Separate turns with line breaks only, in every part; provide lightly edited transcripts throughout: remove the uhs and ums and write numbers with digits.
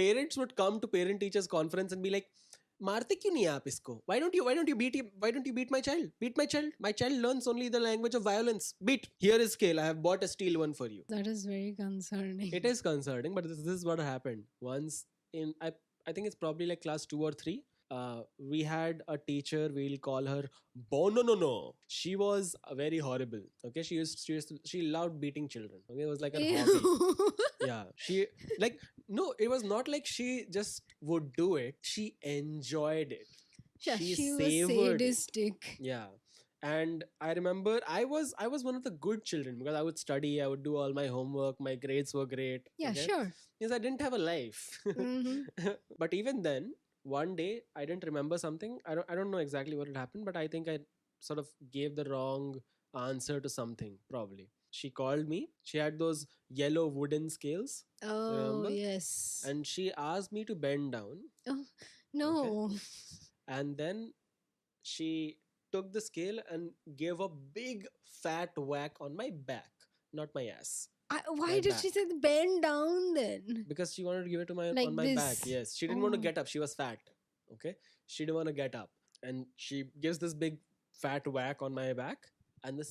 parents would come to parent teachers conference and be like, मारते क्यों नहीं आप इसको? Why don't you beat my child? Beat my child. My child learns only the language of violence. Beat. Here is scale. I have bought a steel one for you.
That is very concerning.
It is concerning, but this is what happened once in I think it's probably like class 2 or 3. We had a teacher. We'll call her Bono. She was very horrible. Okay, she loved beating children. Okay, it was like a hobby.
Ew.
Yeah, she like no. It was not like she just would do it. She enjoyed it.
Yeah,
She
she was
savored it.
sadistic.
Yeah. And I remember I was one of the good children because I would study, I would do all my homework, my grades were great.
Yeah,
okay?
sure.
Yes, I didn't have a life.
Mhm.
But even then, one day I didn't remember something. I don't know exactly what had happened, but I think I sort of gave the wrong answer to something, probably. She called me. She had those yellow wooden scales,
Oh,
remember?
yes.
And she asked me to bend down.
Oh, no.
And then she took the scale and gave a big fat whack on my back, not my ass.
Why
My
did she
back.
say bend down then?
Because she wanted to give it to my
Like
on my back.
this.
Yes, she didn't want to
Oh.
get up. She was fat. Okay, she didn't want to get up, and she gives this big fat whack on my back, and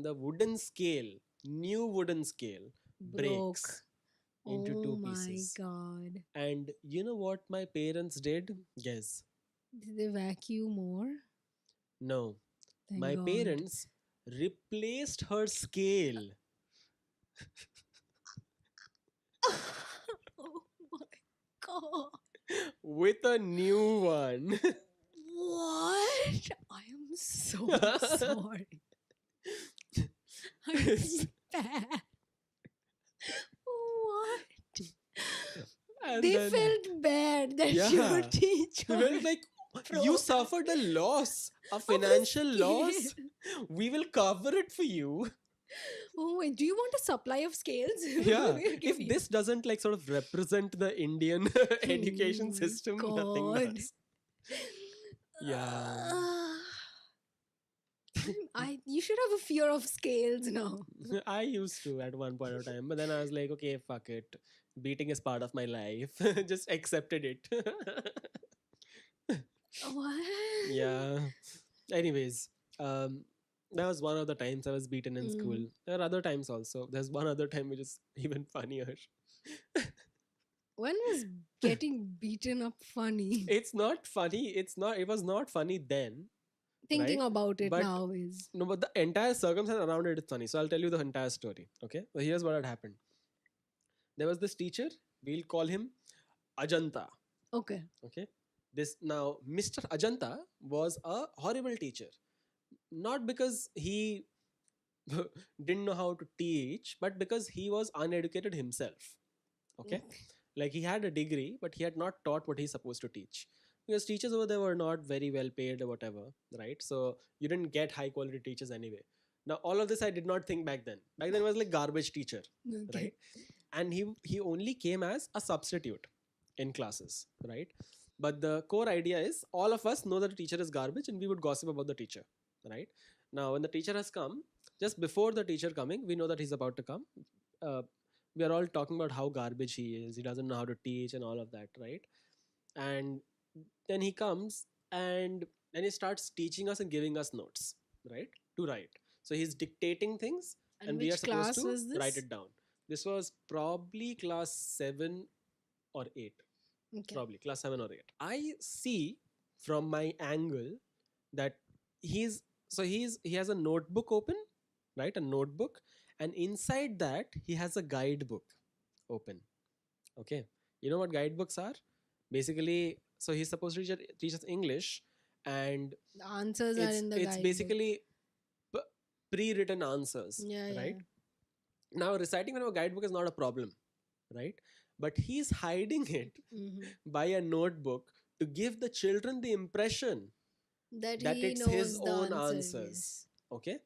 the wooden scale, new wooden scale, breaks
Broke.
into
Oh
two
my
pieces.
god.
And you know what my parents did? Guess.
Did they vacuum more?
No,
Thank
my
God.
parents replaced her scale
Oh my god.
with a new one.
What? I am so sorry. I feel bad. What?
And
They
then
felt bad that
Yeah.
your teacher.
they were like, you
broke
suffered a loss, a
a
financial loss.
scale.
We will cover it for you.
Oh wait, do you want a supply of scales?
Yeah.
We'll give
If
you.
this doesn't like sort of represent the Indian education
my
system, nothing
God.
does. Yeah.
You should have a fear of scales now.
I used to at one point of time, but then I was like, okay, fuck it. Beating is part of my life. Just accepted it.
What?
Yeah. Anyways, that was one of the times I was beaten in school. There are other times also. There's one other time which is even funnier.
When was getting beaten up funny?
It's not funny. It was not funny then.
Thinking
right?
about it
But-
now is.
No, but the entire circumstance around it is funny. So I'll tell you the entire story. Okay. So here's what had happened. There was this teacher. We'll call him Ajanta.
Okay.
Okay. This now Mr. Ajanta was a horrible teacher. Not because he didn't know how to teach, but because he was uneducated himself. Okay. Like he had a degree, but he had not taught what he's supposed to teach. Because teachers over there were not very well paid or whatever, right? So you didn't get high quality teachers anyway. Now all of this I did not think back then. Back then it was like garbage teacher,
Okay.
right? And he only came as a substitute in classes, right? But the core idea is all of us know that the teacher is garbage and we would gossip about the teacher, right? Now when the teacher has come, just before the teacher coming, we know that he's about to come. We are all talking about how garbage he is. He doesn't know how to teach and all of that, right? And then he comes and then he starts teaching us and giving us notes, right? To write. So he's dictating things and we are
which
supposed
class
to
was this?
write it down. This was probably class 7 or 8.
Okay.
Probably class 7 or 8. I see from my angle that he has a notebook open, right? A notebook, and inside that he has a guidebook open. Okay, you know what guidebooks are? Basically, so he's supposed to teach us English, and
The answers are in the
it's
guidebook.
basically pre-written answers,
Yeah,
right?
yeah.
Now reciting from a guidebook is not a problem, right? But he's hiding it
Mhm.
by a notebook to give the children the impression
That
that
he
it's
knows
his
the
own
answer,
answers.
yes.
Okay.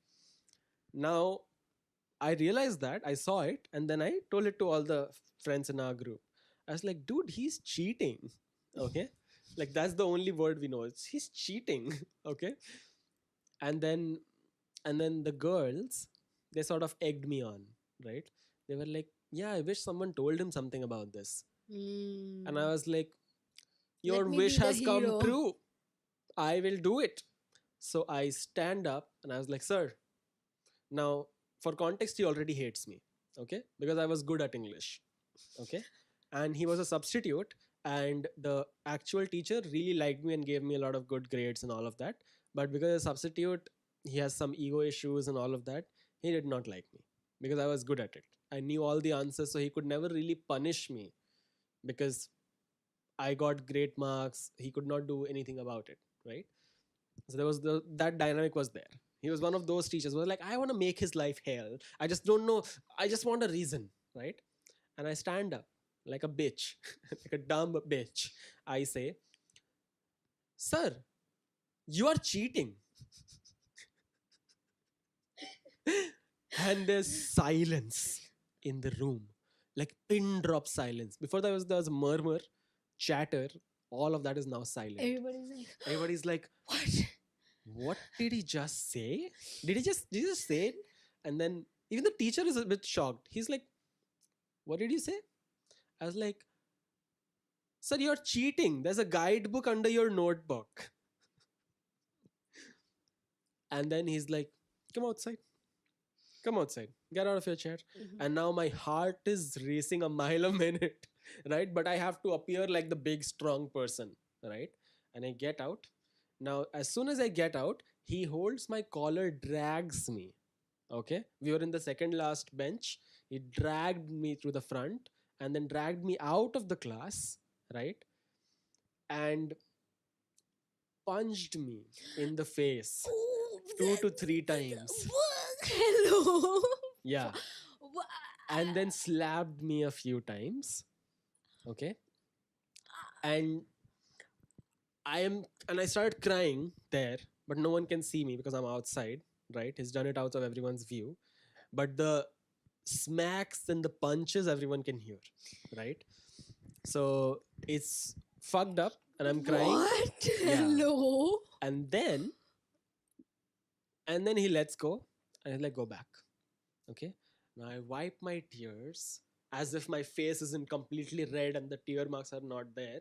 Now I realized that, I saw it, and then I told it to all the friends in our group. I was like, dude, he's cheating. Okay. Like that's the only word we know. He's cheating. Okay. And then the girls, they sort of egged me on, right? They were like, yeah, I wish someone told him something about this. And I was like,
Let
your
me
wish
be the
has come
hero.
true. I will do it. So I stand up and I was like, sir, now for context, he already hates me. Okay. Because I was good at English. Okay. And he was a substitute. And the actual teacher really liked me and gave me a lot of good grades and all of that. But because a substitute, he has some ego issues and all of that. He did not like me because I was good at it. I knew all the answers, so he could never really punish me because I got great marks. He could not do anything about it, right? So there was that dynamic was there. He was one of those teachers who was like, I want to make his life hell. I just don't know. I just want a reason, right? And I stand up like a bitch, like a dumb bitch. I say, sir, you are cheating. And there's silence in the room, like pin drop silence. Before there was murmur, chatter. All of that is now silent.
Everybody's like,
Everybody's like,
what?
what did he just say? Did he just say it? And then even the teacher is a bit shocked. He's like, what did you say? I was like, sir, you're cheating. There's a guidebook under your notebook. And then he's like, come outside. Come outside. Get out of your chair.
Mhm.
And now my heart is racing a mile a minute, right? But I have to appear like the big, strong person, right? And I get out. Now, as soon as I get out, he holds my collar, drags me. Okay. We were in the second last bench. He dragged me through the front and then dragged me out of the class, right? And punched me in the face
Oh,
2 to 3 times.
Hello.
Yeah. And then slapped me a few times. Okay. And I started crying there, but no one can see me because I'm outside, right? He's done it out of everyone's view. But the smacks and the punches everyone can hear, right? So it's fucked up and I'm crying.
What?
Yeah.
Hello.
And then he lets go and he's like, go back. Okay. Now I wipe my tears as if my face isn't completely red and the tear marks are not there.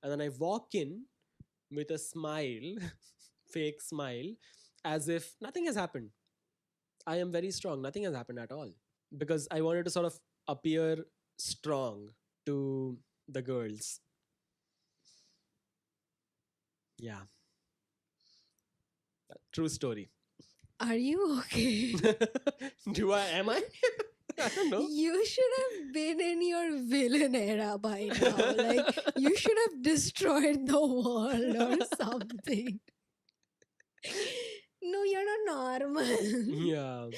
And then I walk in with a smile, fake smile, as if nothing has happened. I am very strong. Nothing has happened at all. Because I wanted to sort of appear strong to the girls. Yeah. True story.
Are you okay?
Am I? I don't know.
You should have been in your villain era by now. Like, you should have destroyed the world or something. No, you're not normal.
Yeah.